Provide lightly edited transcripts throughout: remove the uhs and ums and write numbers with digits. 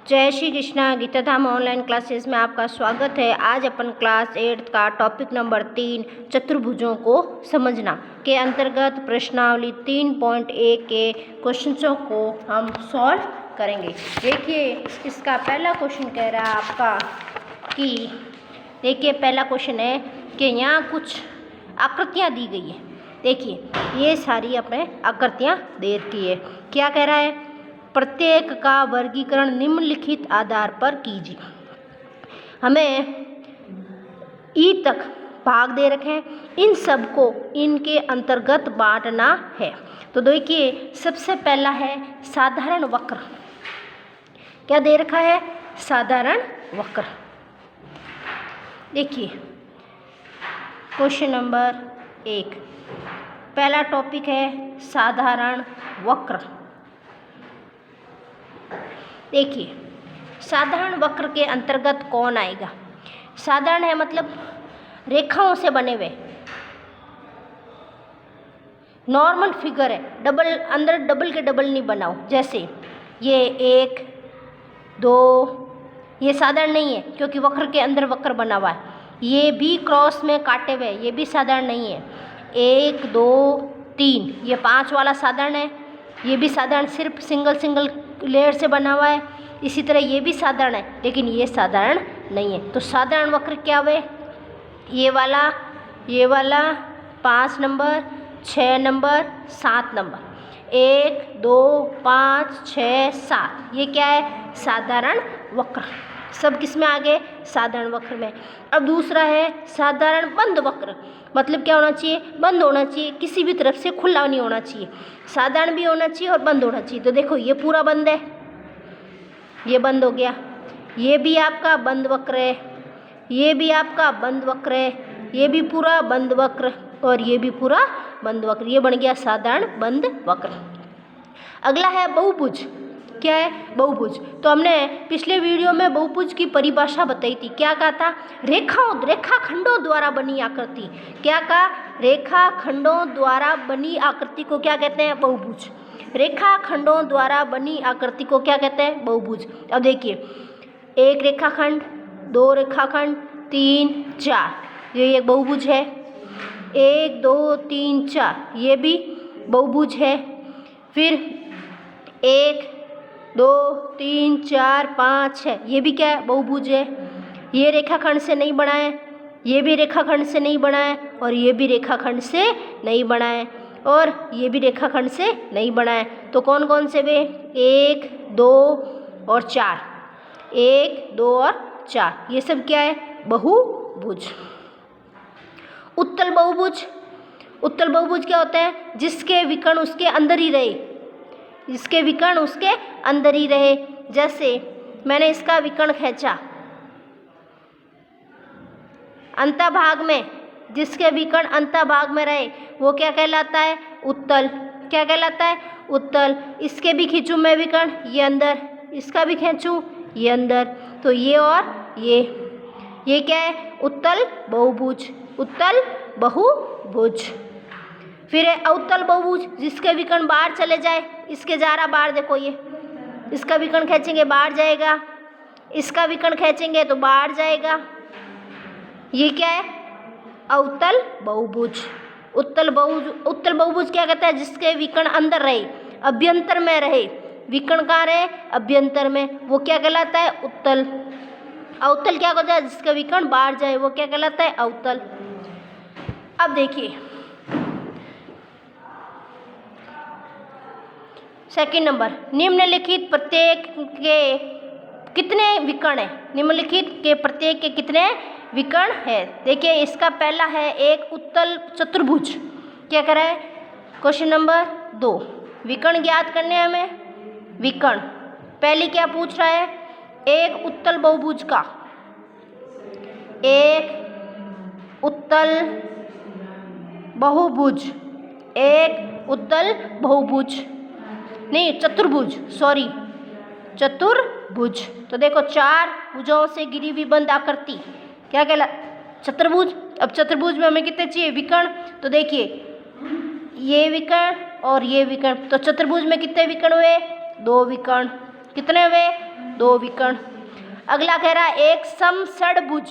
जय श्री कृष्णा। गीता धाम online classes में आपका स्वागत है। आज अपन क्लास 8 का टॉपिक नंबर 3 चतुर्भुजों को समझना के अंतर्गत प्रश्नावली 3.1 के क्वेश्चंसों को हम सॉल्व करेंगे। देखिए, इसका पहला क्वेश्चन कह रहा है आपका कि देखिए, पहला क्वेश्चन है कि यहाँ कुछ आकृतियाँ दी गई है। देखिए, ये सारी अपने आकृतियाँ दे रखी है। क्या कह रहा है? प्रत्येक का वर्गीकरण निम्नलिखित आधार पर कीजिए। हमें ई तक भाग दे रखे हैं, इन सबको इनके अंतर्गत बांटना है। तो देखिए, सबसे पहला है साधारण वक्र। क्या दे रखा है? साधारण वक्र। देखिए, क्वेश्चन नंबर 1 पहला टॉपिक है साधारण वक्र। देखिए, साधारण वक्र के अंतर्गत कौन आएगा? साधारण है मतलब रेखाओं से बने हुए, नॉर्मल फिगर है, डबल अंदर डबल के डबल नहीं बनाओ। जैसे ये 1 2, ये साधारण नहीं है क्योंकि वक्र के अंदर वक्र बना हुआ है। ये भी क्रॉस में काटे हुए, ये भी साधारण नहीं है। 1 2 3, ये 5 वाला साधारण है। ये भी साधारण सिर्फ सिंगल लेयर से बना हुआ है। इसी तरह ये भी साधारण है, लेकिन ये साधारण नहीं है। तो साधारण वक्र क्या हुए? ये वाला 5 नंबर, 6 नंबर, 7 नंबर, 1 2 5 6 7, ये क्या है? साधारण वक्र। सब किस में आ गए? साधारण वक्र में। अब दूसरा है साधारण बंद वक्र। मतलब क्या होना चाहिए? बंद होना चाहिए, किसी भी तरफ से खुला नहीं होना चाहिए। साधारण भी होना चाहिए और बंद होना चाहिए। तो देखो, ये पूरा बंद है, ये बंद हो गया। ये भी आपका बंद वक्र है, ये भी आपका बंद वक्र है, ये भी पूरा बंद वक्र और ये भी पूरा बंद वक्र। ये बन गया साधारण बंद वक्र। अगला है बहुभुज। क्या है? बहुभुज। तो हमने पिछले वीडियो में बहुभुज की परिभाषा बताई थी। क्या कहा था? रेखाखंडों द्वारा बनी आकृति। क्या कहा? रेखाखंडों द्वारा बनी आकृति को क्या कहते हैं? बहुभुज। रेखाखंडों द्वारा बनी आकृति को क्या कहते हैं? बहुभुज। अब देखिए, 1 रेखाखंड, 2 रेखाखंड, 3 4, ये एक बहुभुज है। 1 2 3 4, ये भी बहुभुज है। फिर 1 2 3 4 5 6, ये भी क्या है? बहुभुज है। ये रेखाखंड से नहीं बना है, ये भी रेखाखंड से नहीं बना है, और ये भी रेखाखंड से नहीं बना है, और ये भी रेखाखंड से नहीं बना है। तो कौन कौन से वे? 1 2 और 4, 1 2 और 4, ये सब क्या है? बहुभुज। उत्तल बहुभुज। उत्तल बहुभुज क्या होता है? जिसके विकर्ण उसके अंदर ही रहे, जिसके विकर्ण उसके अंदर ही रहे। जैसे मैंने इसका विकर्ण खींचा अंतभाग में, जिसके विकर्ण अंतभाग में रहे वो क्या कहलाता है? उत्तल। क्या कहलाता है? उत्तल। इसके भी खींचूं मैं विकर्ण, ये अंदर, इसका भी खींचूं, ये अंदर, तो ये और ये क्या है? उत्तल बहुभुज। उत्तल बहुभुज। फिर है अवतल बहुभुज, जिसके विकर्ण बाहर चले जाए। इसके जा रहा बाहर, देखो ये, इसका विकर्ण खींचेंगे बाहर जाएगा, इसका विकर्ण खींचेंगे तो बाहर जाएगा। ये क्या है? अवतल बहुभुज। उत्तल बहुभुज क्या कहता है? जिसके विकर्ण अंदर रहे, अभ्यंतर में रहे। विकर्ण कहाँ रहे? अभ्यंतर में, वो क्या कहलाता है? उत्तल। अवतल क्या होता है? जिसका विकर्ण बाहर जाए, वो क्या कहलाता है? अवतल। अब देखिए, सेकंड नंबर, निम्नलिखित प्रत्येक के कितने विकर्ण है? निम्नलिखित के प्रत्येक के कितने विकर्ण है? देखिए, इसका पहला है एक उत्तल चतुर्भुज। क्या कह रहा है? क्वेश्चन नंबर 2, विकर्ण ज्ञात करने हैं हमें। विकर्ण पहले क्या पूछ रहा है? एक उत्तल बहुभुज का, एक उत्तल बहुभुज, एक उत्तल बहुभुज नहीं, चतुर्भुज, सॉरी, चतुर्भुज। तो देखो, 4 भुजाओं से घिरी हुई बंद आकृति क्या कहला? चतुर्भुज। अब चतुर्भुज में हमें कितने चाहिए? विकर्ण। तो देखिए, ये विकर्ण और ये विकर्ण, तो चतुर्भुज में कितने विकर्ण हुए? 2 विकर्ण। कितने हुए? 2 विकर्ण। अगला कह रहा है एक समषड्भुज,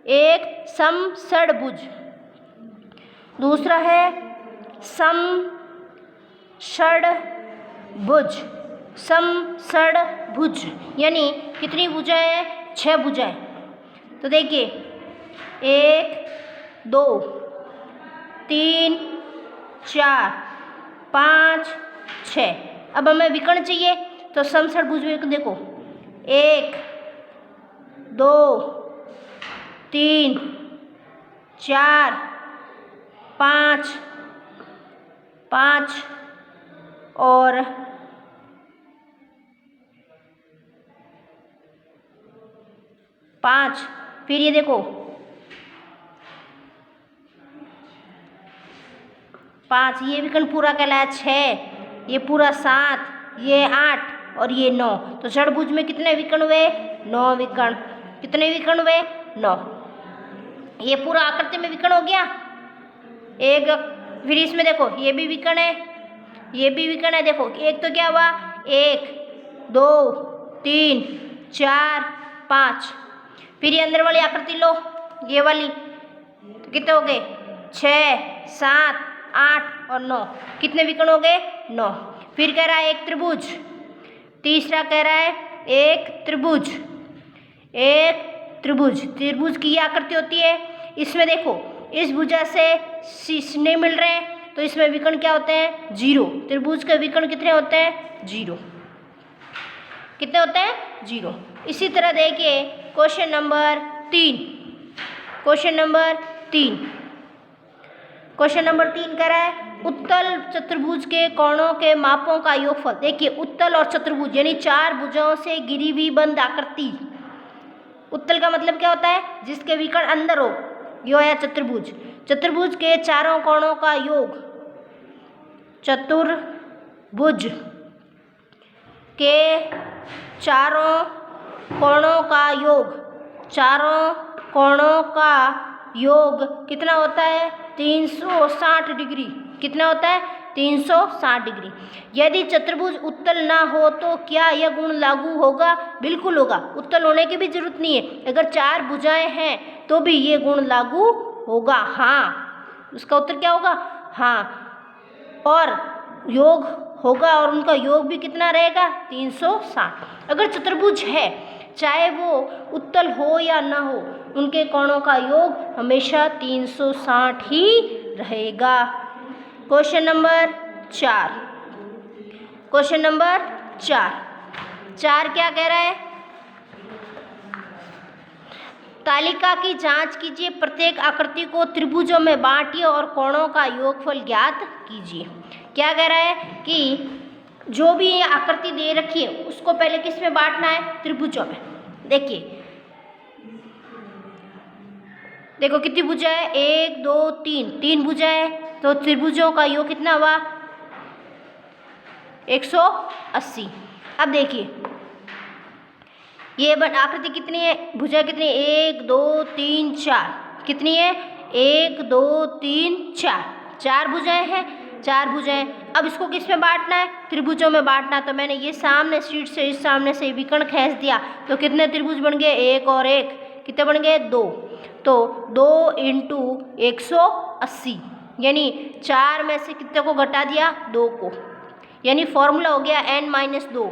एक समषड्भुज। दूसरा है समषड्भुज, समषड्भुज यानी कितनी भुजाएं हैं? 6 भुजाएं। तो देखिए 1 2 3 4 5 6। अब हमें विकर्ण चाहिए तो समषड्भुज में देखो 1 2 3 4 5 5 और 5। फिर ये देखो 5, ये विकर्ण पूरा कहलाया 6, ये पूरा 7, ये 8 और ये 9। तो षड्भुज में कितने विकर्ण हुए? 9 विकर्ण। कितने विकर्ण हुए? 9। ये पूरा आकृति में विकर्ण हो गया एक। फिर इसमें देखो ये भी विकर्ण है, ये भी विकर्ण है। देखो एक तो क्या हुआ? 1 2 3 4 5। फिर ये अंदर वाली आकृति लो, ये वाली, तो कितने हो गए? 6 7 8 और 9। कितने विकर्ण हो गए? 9। फिर कह रहा है एक त्रिभुज। तीसरा कह रहा है एक त्रिभुज, एक त्रिभुज। त्रिभुज की ये आकृति होती है। इसमें देखो इस भुजा से शीर्ष नहीं मिल रहे हैं तो इसमें विकर्ण क्या होते हैं? 0। त्रिभुज के विकर्ण कितने होते हैं? 0। कितने होते हैं? 0। इसी तरह देखिए question number 3। Question number 3, question number 3 कह रहा है उत्तल चतुर्भुज के कोणों के मापों का योगफल। देखिए उत्तल और चतुर्भुज यानी 4 भुजाओं से घिरी हुई बंद आकृति। उत्तल का मतलब क्या होता है? जिसके विकर्ण अंदर हो, यो है चतुर्भुज। चतुर्भुज के चारों कोणों का योग, चतुर्भुज के चारों कोणों का योग, चारों कोणों का योग कितना होता है? 360 डिग्री। कितना होता है? 360 डिग्री। यदि चतुर्भुज उत्तल ना हो तो क्या यह गुण लागू होगा? बिल्कुल होगा। उत्तल होने की भी जरूरत नहीं है, अगर 4 भुजाएं हैं तो भी ये गुण लागू होगा। हाँ, उसका उत्तर क्या होगा? हाँ। और योग होगा और उनका योग भी कितना रहेगा? 360। अगर चतुर्भुज है चाहे वो उत्तल हो या ना हो, उनके कोणों का योग हमेशा 360 ही रहेगा। क्वेश्चन नंबर 4, क्वेश्चन नंबर 4 क्या कह रहा है? तालिका की जांच कीजिए, प्रत्येक आकृति को त्रिभुजों में बांटिए और कोणों का योगफल ज्ञात कीजिए। क्या कह रहा है कि जो भी ये आकृति दे रखी है उसको पहले किस में बांटना है? त्रिभुजों में। देखिए देखो कितनी भुजा है? 1 2 3, 3 भुजा है तो त्रिभुजों का योग कितना हुआ? 180। अब देखिए ये आकृति कितनी है? भुजा कितनी है? 1 2 3 4। कितनी है? 1 2 3 4, 4 भुजाएं हैं, 4 भुजाएं। अब इसको किस में बांटना है? त्रिभुजों में बांटना। तो मैंने ये सामने शीट से इस सामने से विकर्ण खींच दिया तो कितने त्रिभुज बन गए? 1 और 1 कितने बन गए? 2। तो 2 × 180 यानी 4 में से कितने को घटा दिया? 2 को। यानी फॉर्मूला हो गया n-2।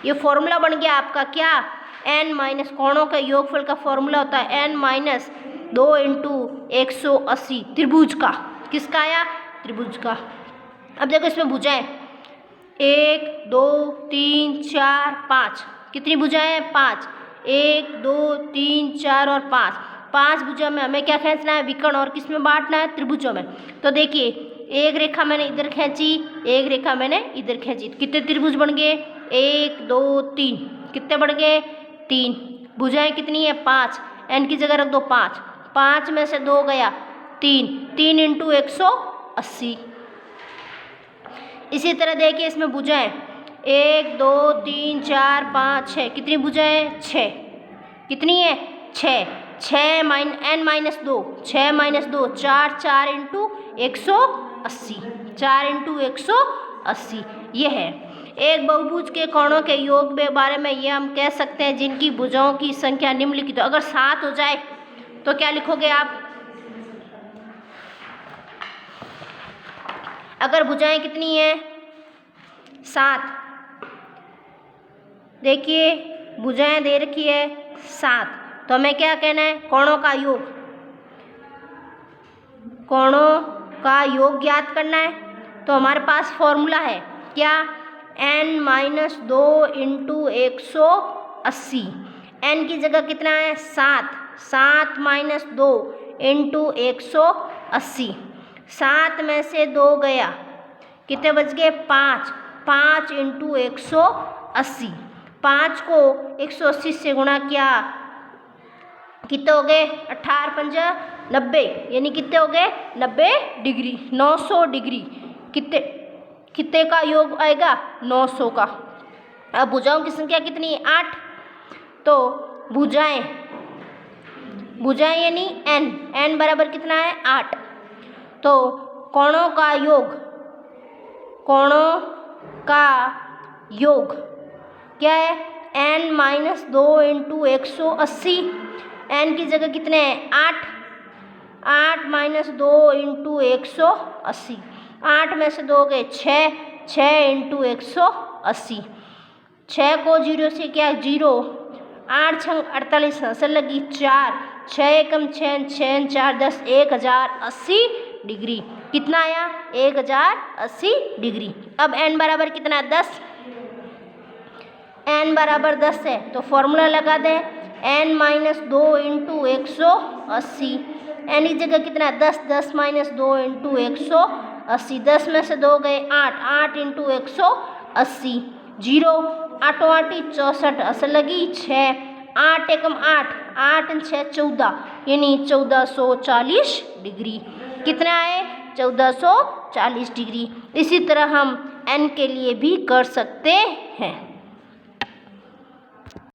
ये फॉर्मूला बन गया आपका क्या? n- कोणों के योगफल का फॉर्मूला होता है n-2 × 180 त्रिभुज का। किसका आया? त्रिभुज का। अब देखो इसमें भुजाएं 1 2 3 4 5। कितनी भुजाएं हैं? 5। 1 2 3 4 और 5। 5 भुजा में हमें क्या खींचना है? विकर्ण। और किस में बांटना है? त्रिभुजों में। तो देखिए एक रेखा मैंने इधर खींची, एक रेखा मैंने इधर खींची। कितने त्रिभुज बन गए? 1 2 3। कितने बन गए? 3। भुजाएं कितनी है? 5। n की जगह रख दो 5। 5 में से 2 गया 3। 3 × 180। इसी तरह देखिए इसमें भुजाएं 1 2 3 4 5 6। कितनी भुजाएं? 6। कितनी है? 6। 6 n-2, 6 - 2 4, 4 × 180, 4 × 180 ये है। एक बहुभुज के कोणों के योग के बारे में ये हम कह सकते हैं जिनकी भुजाओं की संख्या निम्नलिखित। अगर 7 हो जाए तो क्या लिखोगे आप? अगर भुजाएं कितनी है? 7। देखिए भुजाएं दे रखी है 7, तो हमें क्या कहना है? कोणों का योग, कोणों का योग ज्ञात करना है। तो हमारे पास फॉर्मूला है क्या? n-2 into 180। n की जगह कितना है? 7। 7 - 2 इंटू 180। 7 में से 2 गया, कितने बच गए? 5। 5 इंटू 180। 5 को 180 से गुणा किया, कितने हो गए? 18×5 = 90, यानी कितने हो गए? 90 डिग्री, 900 डिग्री। कितने का योग आएगा? 900 का। अब भुजाओं की संख्या कितनी है? 8। तो भुजाएं यानी n बराबर कितना है? 8। तो कोणों का योग क्या है? n-2 into 180। n की जगह कितने हैं? 8। 8 - 2 इंटू 180। 8 में से 2 गए, 6। 6 इंटू 180। 6 को 0 से क्या? 0। 8 × 48, हंसन लगी 4। 6 एकम 6, 6 4 10, 1080 डिग्री। कितना आया? 1080 डिग्री। अब n बराबर कितना? 10। n बराबर 10 है तो फॉर्मूला लगा दें, n - 2 इंटू 180। n की जगह कितना? 10। 10 - 2 इंटू 180। 10 में से 2 गए, 8। 8 इंटू 180, 0। 8 8 64, असल लगी 6। 8 एकम 8, 8 6 14, यानी 1440 डिग्री। कितना आए? 1440 डिग्री। इसी तरह हम n के लिए भी कर सकते हैं।